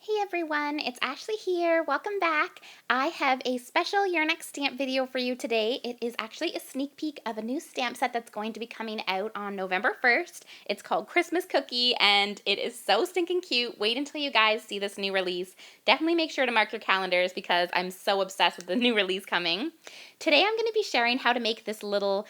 Hey everyone, it's Ashley here. Welcome back. I have a special Your Next Stamp video for you today. It is actually a sneak peek of a new stamp set that's going to be coming out on November 1st. It's called Christmas Cookie and it is so stinking cute. Wait until you guys see this new release. Definitely make sure to mark your calendars because I'm so obsessed with the new release coming. Today I'm going to be sharing how to make this little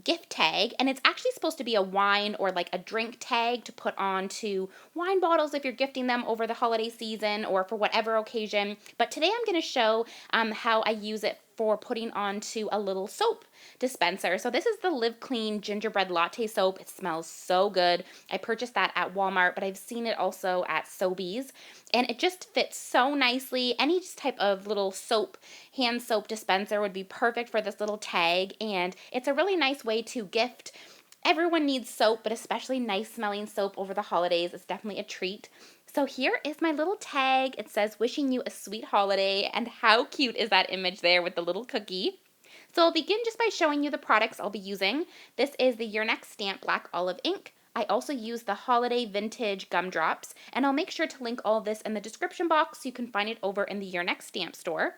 gift tag, and it's actually supposed to be a wine or like a drink tag to put onto wine bottles if you're gifting them over the holiday season or for whatever occasion. But today I'm going to show how I use it for putting onto a little soap dispenser. So this is the Live Clean Gingerbread Latte Soap. It smells so good. I purchased that at Walmart, but I've seen it also at Sobeys. And it just fits so nicely. Any type of little soap, hand soap dispenser would be perfect for this little tag. And it's a really nice way to gift. Everyone needs soap, but especially nice smelling soap over the holidays. It's definitely a treat. So here is my little tag. It says, wishing you a sweet holiday. And how cute is that image there with the little cookie? So I'll begin just by showing you the products I'll be using. This is the Your Next Stamp Black Olive ink. I also use the Holiday Vintage Gumdrops, and I'll make sure to link all of this in the description box so you can find it over in the Your Next Stamp store.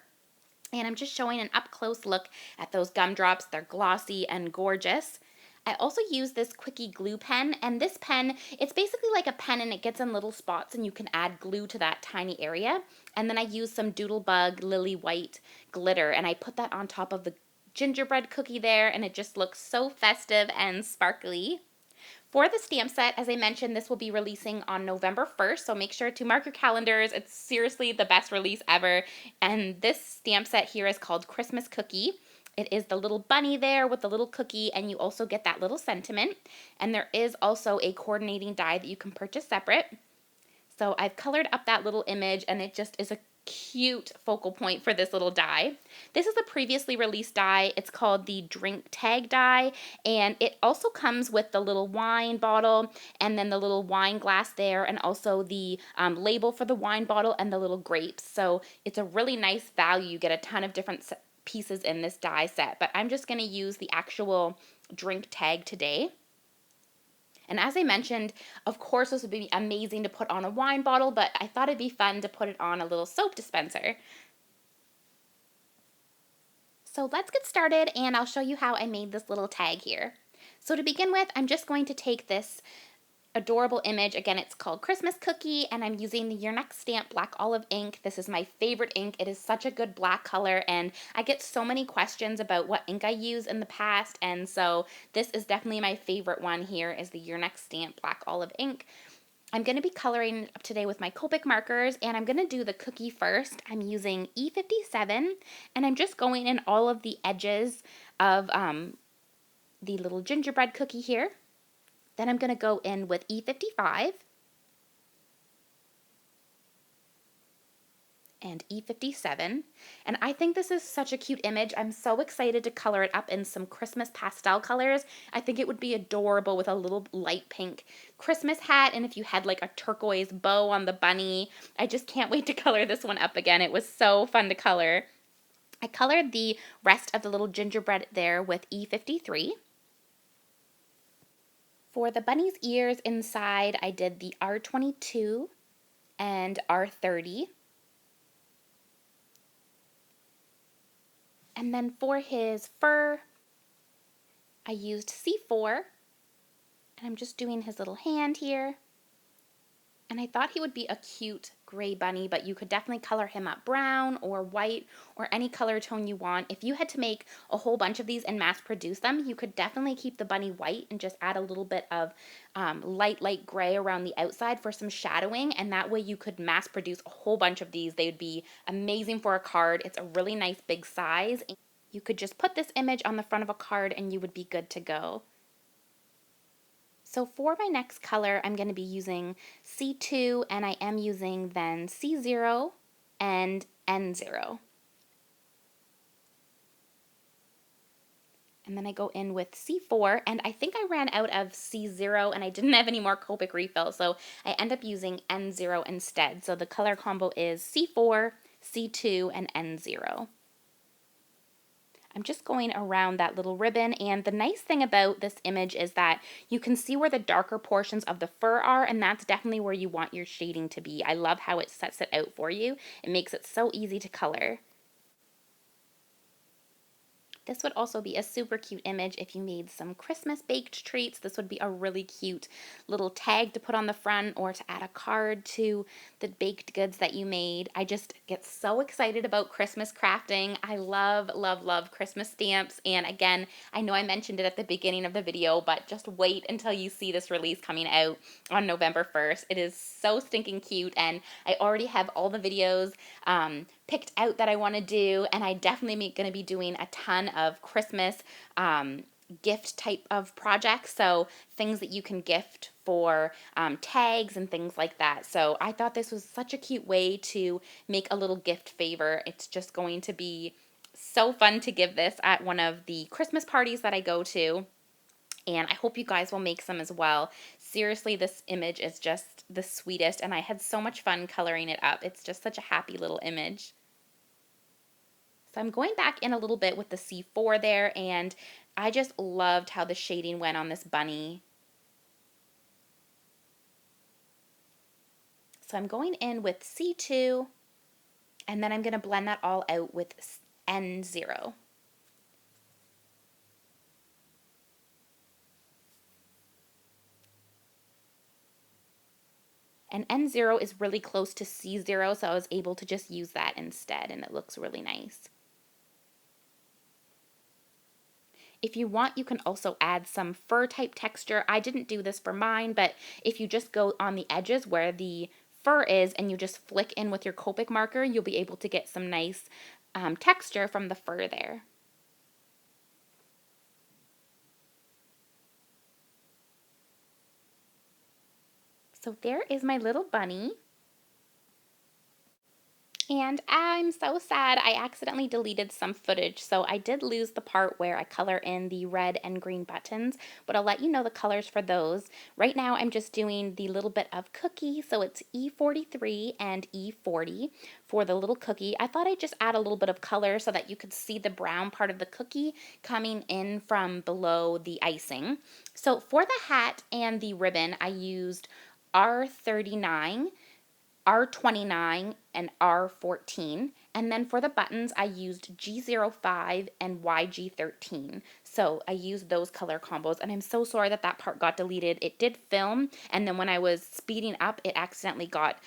And I'm just showing an up-close look at those gumdrops. They're glossy and gorgeous. I also use this Quickie glue pen, and this pen, it's basically like a pen and it gets in little spots and you can add glue to that tiny area. And then I use some Doodlebug Lily White glitter and I put that on top of the gingerbread cookie there, and it just looks so festive and sparkly. For the stamp set, as I mentioned, this will be releasing on November 1st, so make sure to mark your calendars. It's seriously the best release ever. And this stamp set here is called Christmas Cookie. It is the little bunny there with the little cookie, and you also get that little sentiment. And there is also a coordinating die that you can purchase separate. So I've colored up that little image, and it just is a cute focal point for this little die. This is a previously released die. It's called the Drink Tag die, and it also comes with the little wine bottle and then the little wine glass there, and also the label for the wine bottle and the little grapes. So it's a really nice value. You get a ton of different pieces in this die set, but I'm just going to use the actual drink tag today. And as I mentioned, of course, this would be amazing to put on a wine bottle, but I thought it'd be fun to put it on a little soap dispenser. So let's get started, and I'll show you how I made this little tag here. So to begin with, I'm just going to take this adorable image. Again, it's called Christmas Cookie, and I'm using the Your Next Stamp Black Olive ink. This is my favorite ink. It is such a good black color, and I get so many questions about what ink I use in the past, and so this is definitely my favorite one here is the Your Next Stamp Black Olive ink. I'm going to be coloring up today with my Copic markers, and I'm going to do the cookie first. I'm using E57, and I'm just going in all of the edges of the little gingerbread cookie here. Then I'm going to go in with E55 and E57. And I think this is such a cute image. I'm so excited to color it up in some Christmas pastel colors. I think it would be adorable with a little light pink Christmas hat, and if you had like a turquoise bow on the bunny. I just can't wait to color this one up again. It was so fun to color. I colored the rest of the little gingerbread there with E53. For the bunny's ears inside, I did the R22 and R30. And then for his fur, I used C4, and I'm just doing his little hand here. And I thought he would be a cute gray bunny, but you could definitely color him up brown or white or any color tone you want. If you had to make a whole bunch of these and mass produce them, you could definitely keep the bunny white and just add a little bit of light gray around the outside for some shadowing, and that way you could mass produce a whole bunch of these. They would be amazing for a card. It's a really nice big size. You could just put this image on the front of a card and you would be good to go. So for my next color, I'm going to be using C2, and I am using then C0 and N0. And then I go in with C4, and I think I ran out of C0 and I didn't have any more Copic refill, so I end up using N0 instead. So the color combo is C4, C2, and N0. I'm just going around that little ribbon, and the nice thing about this image is that you can see where the darker portions of the fur are, and that's definitely where you want your shading to be. I love how it sets it out for you. It makes it so easy to color. This would also be a super cute image if you made some Christmas baked treats. This would be a really cute little tag to put on the front or to add a card to the baked goods that you made. I just get so excited about Christmas crafting. I love, love, love Christmas stamps. And again, I know I mentioned it at the beginning of the video, but just wait until you see this release coming out on November 1st. It is so stinking cute, and I already have all the videos picked out that I want to do, and I definitely going to be doing a ton of Christmas gift type of projects, so things that you can gift for tags and things like that. So I thought this was such a cute way to make a little gift favor. It's just going to be so fun to give this at one of the Christmas parties that I go to. And I hope you guys will make some as well. Seriously, this image is just the sweetest, and I had so much fun coloring it up. It's just such a happy little image. So I'm going back in a little bit with the C4 there, and I just loved how the shading went on this bunny. So I'm going in with C2, and then I'm going to blend that all out with N0. And N0 is really close to C0, so I was able to just use that instead, and it looks really nice. If you want, you can also add some fur type texture. I didn't do this for mine, but if you just go on the edges where the fur is and you just flick in with your Copic marker, you'll be able to get some nice texture from the fur there. So there is my little bunny. And I'm so sad I accidentally deleted some footage, so I did lose the part where I color in the red and green buttons, but I'll let you know the colors for those. Right now I'm just doing the little bit of cookie, so it's E43 and E40 for the little cookie. I thought I'd just add a little bit of color so that you could see the brown part of the cookie coming in from below the icing. So for the hat and the ribbon, I used R39, R29, and R14. And then for the buttons, I used G05 and YG13. So I used those color combos, and I'm so sorry that that part got deleted. It did film, and then when I was speeding up, it accidentally got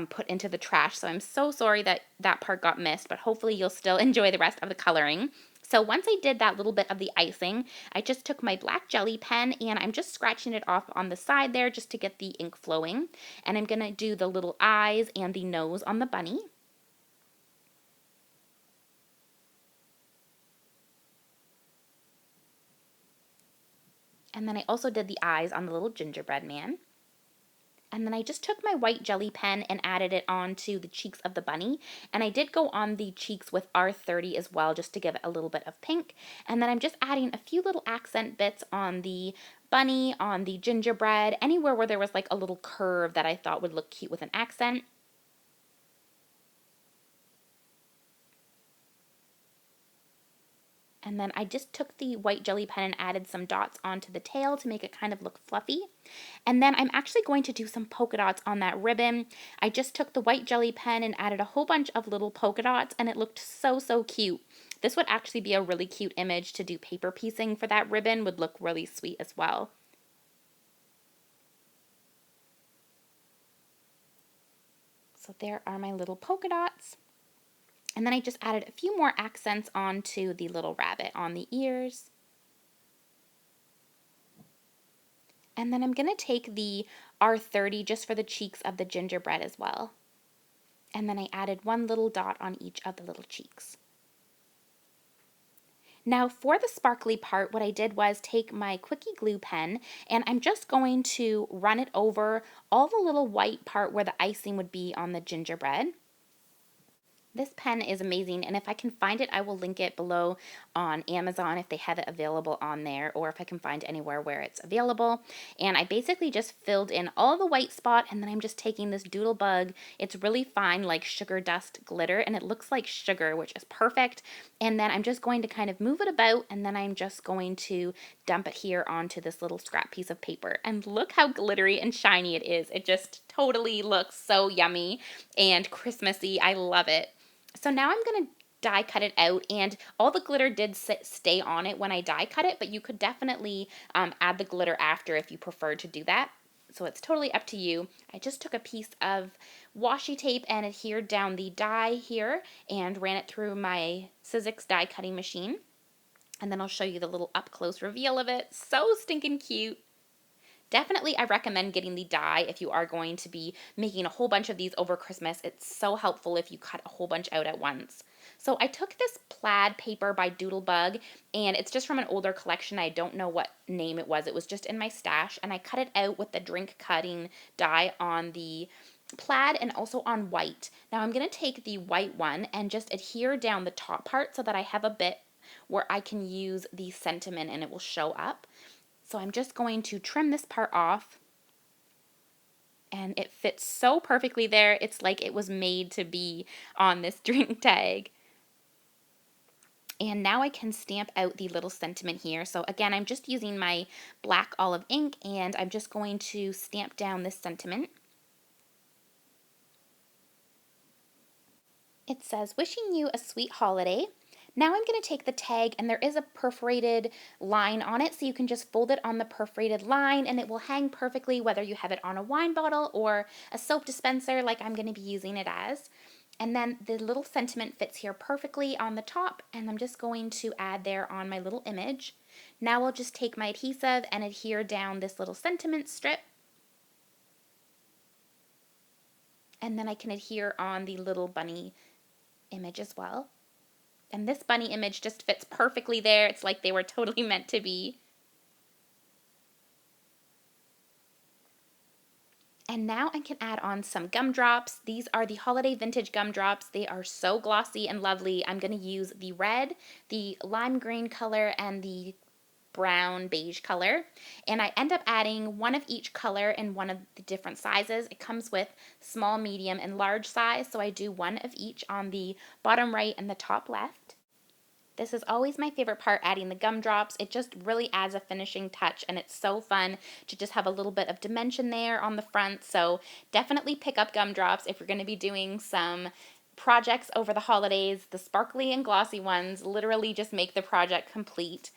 put into the trash. So I'm so sorry that that part got missed, but hopefully you'll still enjoy the rest of the coloring. So once I did that little bit of the icing, I just took my black jelly pen and I'm just scratching it off on the side there just to get the ink flowing. And I'm going to do the little eyes and the nose on the bunny. And then I also did the eyes on the little gingerbread man. And then I just took my white jelly pen and added it onto the cheeks of the bunny. And I did go on the cheeks with R30 as well, just to give it a little bit of pink. And then I'm just adding a few little accent bits on the bunny, on the gingerbread, anywhere where there was like a little curve that I thought would look cute with an accent. And then I just took the white jelly pen and added some dots onto the tail to make it kind of look fluffy. And then I'm actually going to do some polka dots on that ribbon. I just took the white jelly pen and added a whole bunch of little polka dots, and it looked so, so cute. This would actually be a really cute image to do paper piecing for that ribbon, would look really sweet as well. So there are my little polka dots. And then I just added a few more accents onto the little rabbit on the ears. And then I'm going to take the R30 just for the cheeks of the gingerbread as well. And then I added one little dot on each of the little cheeks. Now for the sparkly part, what I did was take my Quickie glue pen and I'm just going to run it over all the little white part where the icing would be on the gingerbread. This pen is amazing, and if I can find it, I will link it below on Amazon if they have it available on there, or if I can find anywhere where it's available. And I basically just filled in all the white spot, and then I'm just taking this Doodlebug. It's really fine, like sugar dust glitter, and it looks like sugar, which is perfect. And then I'm just going to kind of move it about, and then I'm just going to dump it here onto this little scrap piece of paper. And look how glittery and shiny it is. It just totally looks so yummy and Christmassy. I love it. So now I'm going to die cut it out, and all the glitter did stay on it when I die cut it, but you could definitely add the glitter after if you prefer to do that. So it's totally up to you. I just took a piece of washi tape and adhered down the die here and ran it through my Sizzix die cutting machine. And then I'll show you the little up close reveal of it. So stinking cute. Definitely, I recommend getting the die if you are going to be making a whole bunch of these over Christmas. It's so helpful if you cut a whole bunch out at once. So I took this plaid paper by Doodlebug, and it's just from an older collection. I don't know what name it was. It was just in my stash, and I cut it out with the drink cutting die on the plaid and also on white. Now I'm going to take the white one and just adhere down the top part so that I have a bit where I can use the sentiment and it will show up. So I'm just going to trim this part off, and it fits so perfectly there. It's like it was made to be on this drink tag. And now I can stamp out the little sentiment here. So again, I'm just using my black olive ink, and I'm just going to stamp down this sentiment. It says, "Wishing you a sweet holiday." Now I'm going to take the tag, and there is a perforated line on it, so you can just fold it on the perforated line and it will hang perfectly whether you have it on a wine bottle or a soap dispenser like I'm going to be using it as. And then the little sentiment fits here perfectly on the top, and I'm just going to add there on my little image. Now I'll just take my adhesive and adhere down this little sentiment strip. And then I can adhere on the little bunny image as well. And this bunny image just fits perfectly there. It's like they were totally meant to be. And now I can add on some gumdrops. These are the holiday vintage gumdrops. They are so glossy and lovely. I'm going to use the red, the lime green color, and the brown beige color, and I end up adding one of each color in one of the different sizes. It comes with small, medium, and large size, so I do one of each on the bottom right and the top left. This is always my favorite part, adding the gumdrops. It just really adds a finishing touch, and it's so fun to just have a little bit of dimension there on the front. So definitely pick up gumdrops if you're going to be doing some projects over the holidays. The sparkly and glossy ones literally just make the project complete.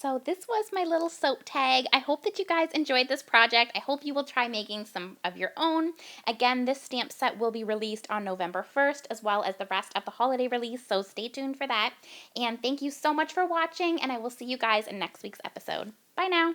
So this was my little soap tag. I hope that you guys enjoyed this project. I hope you will try making some of your own. Again, this stamp set will be released on November 1st, as well as the rest of the holiday release, so stay tuned for that. And thank you so much for watching, and I will see you guys in next week's episode. Bye now.